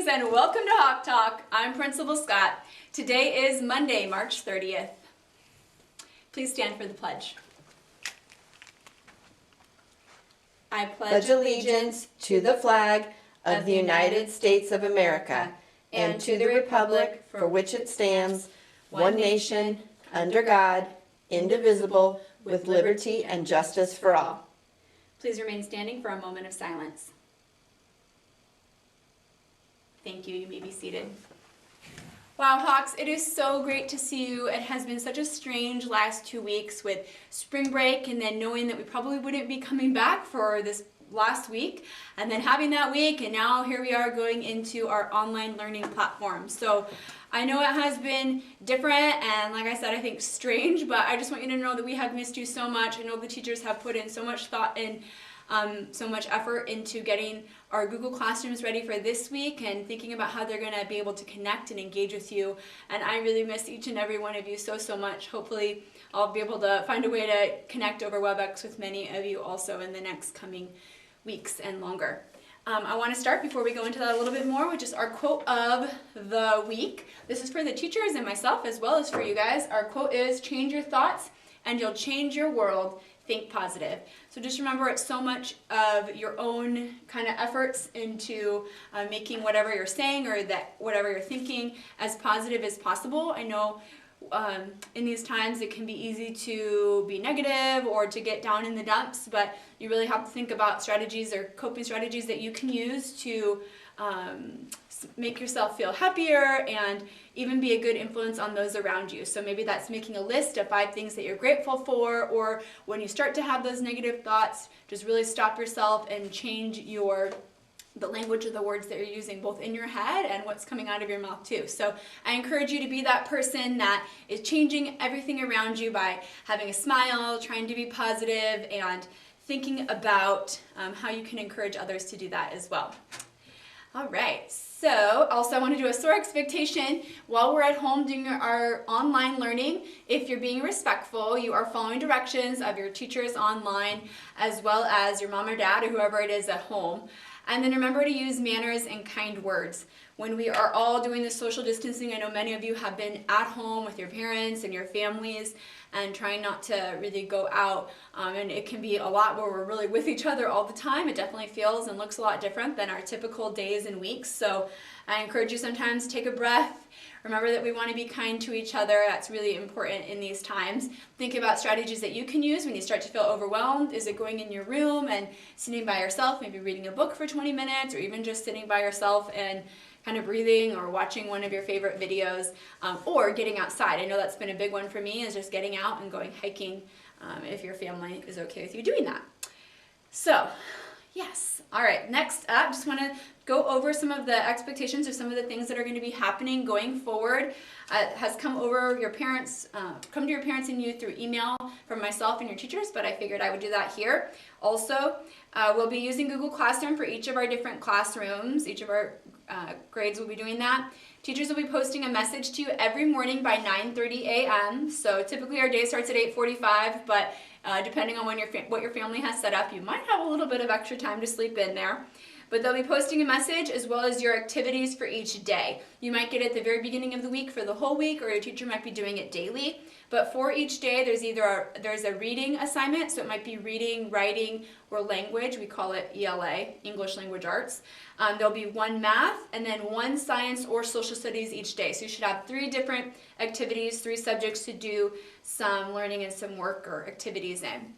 Greetings and welcome to Hawk Talk. I'm Principal Scott. Today is Monday, March 30th. Please stand for the pledge. I Pledge allegiance to the flag of the United States of America and to the republic for which it stands, one nation, under God, indivisible, with liberty and justice for all. Please remain standing for a moment of silence. Thank you. You may be seated. Wow, Hawks, it is so great to see you. It has been such a strange last 2 weeks with spring break and then knowing that we probably wouldn't be coming back for this last week and then having that week, and now here we are going into our online learning platform. So I know it has been different and, like I said, I think strange, but I just want you to know that we have missed you so much. I know the teachers have put in so much thought and so much effort into getting our Google Classrooms ready for this week and thinking about how they're going to be able to connect and engage with you. And I really miss each and every one of you so much. Hopefully I'll be able to find a way to connect over WebEx with many of you also in the next coming weeks and longer. I want to start, before we go into that a little bit more, with just our quote of the week. This is for the teachers and myself as well as for you guys. Our quote is, "Change your thoughts and you'll change your world. Think positive." So just remember, it's so much of your own kind of efforts into making whatever you're saying or that whatever you're thinking as positive as possible. I know in these times it can be easy to be negative or to get down in the dumps, but you really have to think about strategies or coping strategies that you can use to make yourself feel happier and even be a good influence on those around you. So maybe that's making a list of 5 things that you're grateful for, or when you start to have those negative thoughts, just really stop yourself and change the language of the words that you're using, both in your head and what's coming out of your mouth too. So I encourage you to be that person that is changing everything around you by having a smile, trying to be positive, and thinking about how you can encourage others to do that as well. All right, so also I want to do a SOAR expectation while we're at home doing our online learning. If you're being respectful, you are following directions of your teachers online as well as your mom or dad or whoever it is at home. And then remember to use manners and kind words. When we are all doing this social distancing, I know many of you have been at home with your parents and your families and trying not to really go out. And it can be a lot where we're really with each other all the time. It definitely feels and looks a lot different than our typical days and weeks. So I encourage you sometimes to take a breath. Remember that we want to be kind to each other. That's really important in these times. Think about strategies that you can use when you start to feel overwhelmed. Is it going in your room and sitting by yourself, maybe reading a book for 20 minutes, or even just sitting by yourself and kind of breathing or watching one of your favorite videos, or getting outside. I know that's been a big one for me, is just getting out and going hiking, if your family is okay with you doing that. So, yes. All right, next up, just want to go over some of the expectations or some of the things that are going to be happening going forward. It has come to your parents and you through email from myself and your teachers, but I figured I would do that here. Also, we'll be using Google Classroom for each of our different classrooms. Each of our grades will be doing that. Teachers will be posting a message to you every morning by 9:30 a.m. So typically our day starts at 8:45, but depending on what your family has set up, you might have a little bit of extra time to sleep in there. But they'll be posting a message as well as your activities for each day. You might get it at the very beginning of the week for the whole week, or your teacher might be doing it daily. But for each day, there's a reading assignment, so it might be reading, writing, or language. We call it ELA, English Language Arts. There'll be 1 math and then 1 science or social studies each day. So you should have 3 different activities, 3 subjects to do some learning and some work or activities in.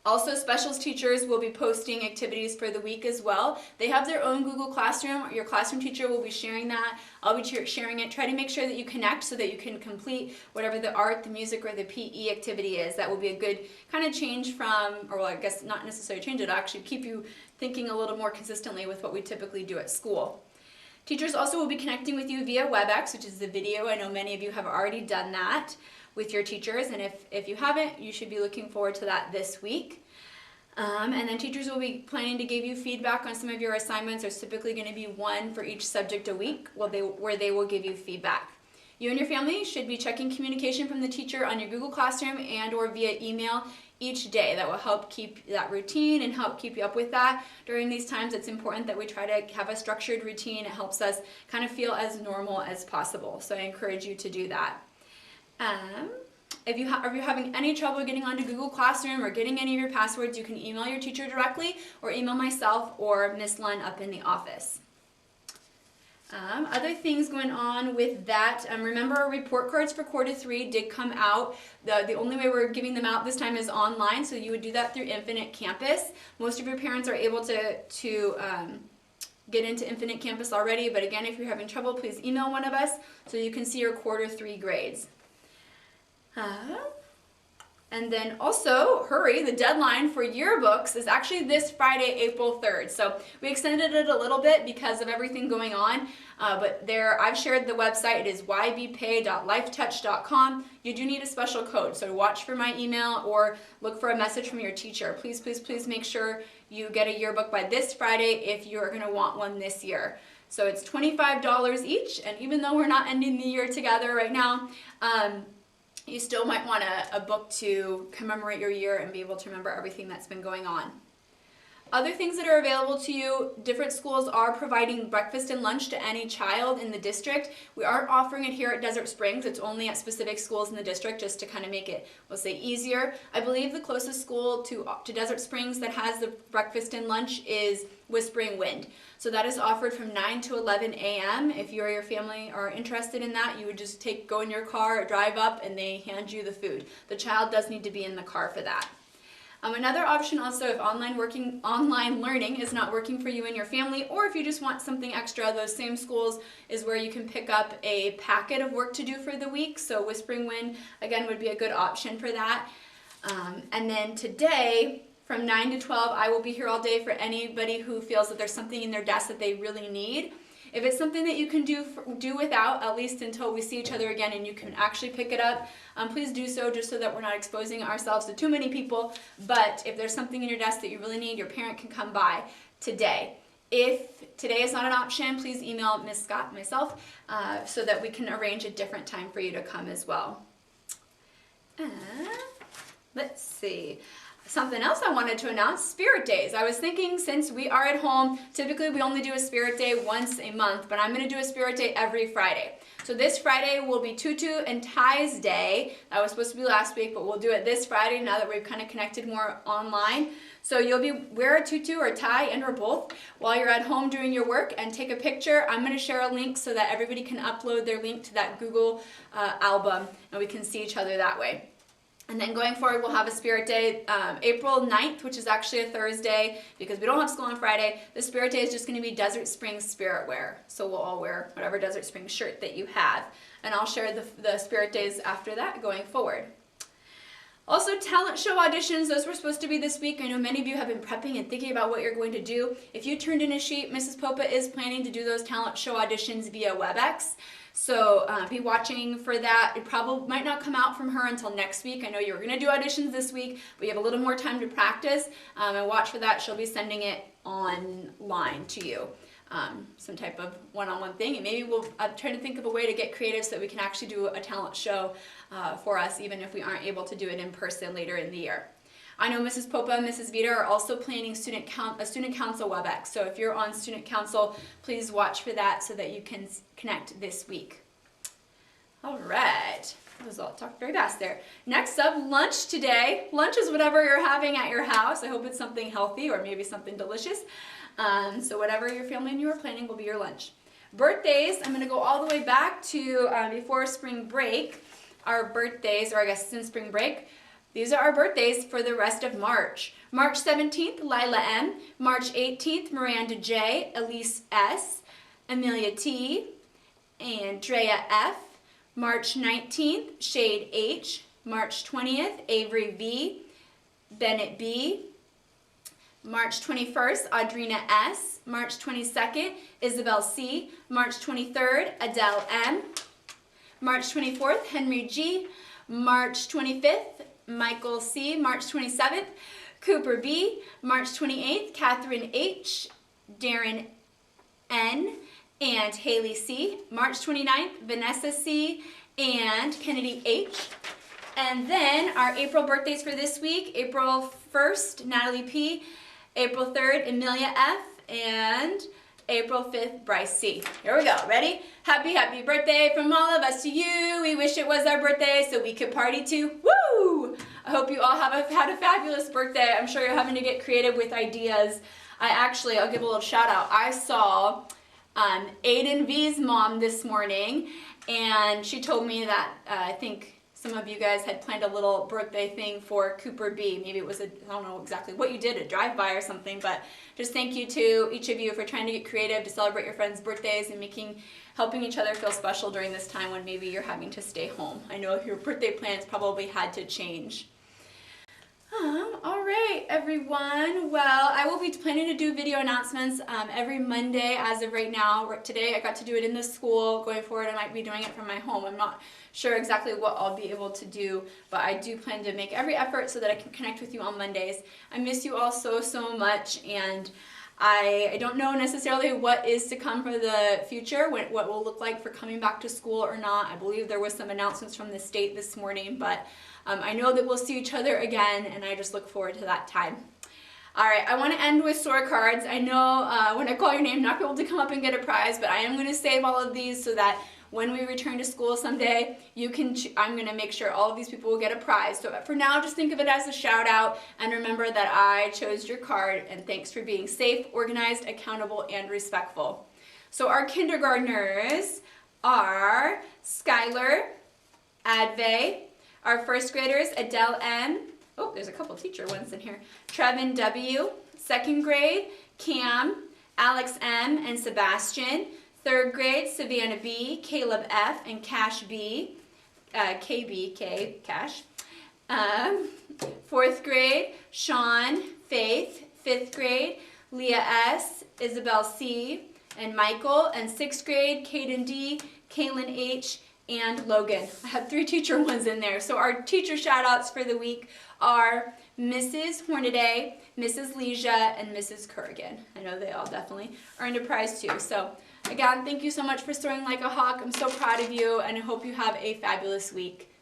Also, specials teachers will be posting activities for the week as well. They have their own Google Classroom. Your classroom teacher will be sharing that. I'll be sharing it. Try to make sure that you connect so that you can complete whatever the art, the music, or the PE activity is. That will be a good kind of change from, or well, I guess not necessarily change it, it'll actually keep you thinking a little more consistently with what we typically do at school. Teachers also will be connecting with you via WebEx, which is the video. I know many of you have already done that with your teachers, and if you haven't, you should be looking forward to that this week. And then teachers will be planning to give you feedback on some of your assignments. There's typically going to be 1 for each subject a week where they will give you feedback. You and your family should be checking communication from the teacher on your Google Classroom and or via email each day. That will help keep that routine and help keep you up with that. During these times, it's important that we try to have a structured routine. It helps us kind of feel as normal as possible. So I encourage you to do that. If you're having any trouble getting onto Google Classroom or getting any of your passwords, you can email your teacher directly or email myself or Miss Lund up in the office. Other things going on with that, remember our report cards for quarter 3 did come out. The only way we're giving them out this time is online, so you would do that through Infinite Campus. Most of your parents are able to get into Infinite Campus already, but again, if you're having trouble, please email one of us so you can see your quarter 3 grades. And then also, hurry, the deadline for yearbooks is actually this Friday, April 3rd. So we extended it a little bit because of everything going on, but I've shared the website. It is ybpay.lifetouch.com. You do need a special code, so watch for my email or look for a message from your teacher. Please, please, please make sure you get a yearbook by this Friday if you're going to want one this year. So it's $25 each, and even though we're not ending the year together right now, you still might want a book to commemorate your year and be able to remember everything that's been going on. Other things that are available to you, different schools are providing breakfast and lunch to any child in the district. We aren't offering it here at Desert Springs. It's only at specific schools in the district just to kind of make it, we'll say, easier. I believe the closest school to Desert Springs that has the breakfast and lunch is Whispering Wind. So that is offered from 9 to 11 a.m. If you or your family are interested in that, you would just go in your car, drive up, and they hand you the food. The child does need to be in the car for that. Another option also, if online learning is not working for you and your family, or if you just want something extra, those same schools is where you can pick up a packet of work to do for the week. So Whispering Wind, again, would be a good option for that. And then today, from 9 to 12, I will be here all day for anybody who feels that there's something in their desk that they really need. If it's something that you can do without, at least until we see each other again and you can actually pick it up, please do so, just so that we're not exposing ourselves to too many people. But if there's something in your desk that you really need, your parent can come by today. If today is not an option, please email Ms. Scott, myself, so that we can arrange a different time for you to come as well. Let's see. Something else I wanted to announce, Spirit Days. I was thinking, since we are at home, typically we only do a Spirit Day once a month, but I'm going to do a Spirit Day every Friday. So this Friday will be Tutu and Ty's Day. That was supposed to be last week, but we'll do it this Friday now that we've kind of connected more online. So you'll wear a tutu or tie and or both while you're at home doing your work and take a picture. I'm going to share a link so that everybody can upload their link to that Google album and we can see each other that way. And then going forward, we'll have a Spirit Day April 9th, which is actually a Thursday because we don't have school on Friday. The Spirit Day is just going to be Desert Springs Spirit Wear. So we'll all wear whatever Desert Springs shirt that you have. And I'll share the Spirit Days after that going forward. Also, talent show auditions, those were supposed to be this week. I know many of you have been prepping and thinking about what you're going to do. If you turned in a sheet, Mrs. Popa is planning to do those talent show auditions via WebEx. So be watching for that. It probably might not come out from her until next week. I know you're going to do auditions this week, but you have a little more time to practice. And watch for that. She'll be sending it online to you. Some type of one-on-one thing, and maybe we'll try to think of a way to get creative so that we can actually do a talent show for us, even if we aren't able to do it in person later in the year. I know Mrs. Popa and Mrs. Vita are also planning a student council WebEx, so if you're on student council, please watch for that so that you can connect this week. All right. I talked very fast there. Next up, lunch today. Lunch is whatever you're having at your house. I hope it's something healthy or maybe something delicious. So whatever your family and you are planning will be your lunch. Birthdays, I'm going to go all the way back to before spring break. Our birthdays, or I guess since spring break, these are our birthdays for the rest of March. March 17th, Lila M. March 18th, Miranda J. Elise S. Amelia T. Andrea F. March 19th, Shade H. March 20th, Avery V. Bennett B. March 21st, Audrina S. March 22nd, Isabel C. March 23rd, Adele M. March 24th, Henry G. March 25th, Michael C. March 27th, Cooper B. March 28th, Catherine H. Darren N. and Haley C. March 29th, Vanessa C. and Kennedy H. And then our April birthdays for this week, April 1st, Natalie P. April 3rd, Amelia F. and April 5th, Bryce C. Here we go. Ready? Happy, happy birthday from all of us to you. We wish it was our birthday so we could party too. Woo! I hope you all had a fabulous birthday. I'm sure you're having to get creative with ideas. I'll give a little shout out. I saw Aiden V's mom this morning, and she told me that I think some of you guys had planned a little birthday thing for Cooper B. Maybe it was I don't know exactly what you did, a drive-by or something, but just thank you to each of you for trying to get creative to celebrate your friends' birthdays and helping each other feel special during this time when maybe you're having to stay home. I know your birthday plans probably had to change. All right, everyone. Well, I will be planning to do video announcements every Monday as of right now. Today I got to do it in the school. Going forward, I might be doing it from my home. I'm not sure exactly what I'll be able to do, but I do plan to make every effort so that I can connect with you on Mondays. I miss you all so, so much, and I don't know necessarily what is to come for the future, what will look like for coming back to school or not. I believe there was some announcements from the state this morning, but I know that we'll see each other again, and I just look forward to that time. All right, I want to end with soar cards. I know when I call your name, not be able to come up and get a prize, but I am going to save all of these so that when we return to school someday, I'm going to make sure all of these people will get a prize. So for now, just think of it as a shout out, and remember that I chose your card, and thanks for being safe, organized, accountable, and respectful. So our kindergartners are Skylar, Adve. Our first graders, Adele N. Oh, there's a couple teacher ones in here. Trevin W. Second grade, Cam, Alex M. and Sebastian. Third grade, Savannah B., Caleb F. and Cash B. KBK, Cash. Fourth grade, Sean, Faith. Fifth grade, Leah S., Isabel C. and Michael. And sixth grade, Kaden D., Kaylin H., and Logan. I had 3 teacher ones in there. So our teacher shout outs for the week are Mrs. Hornaday, Mrs. Leisha, and Mrs. Currigan. I know they all definitely earned a prize too. So again, thank you so much for soaring like a hawk. I'm so proud of you, and I hope you have a fabulous week.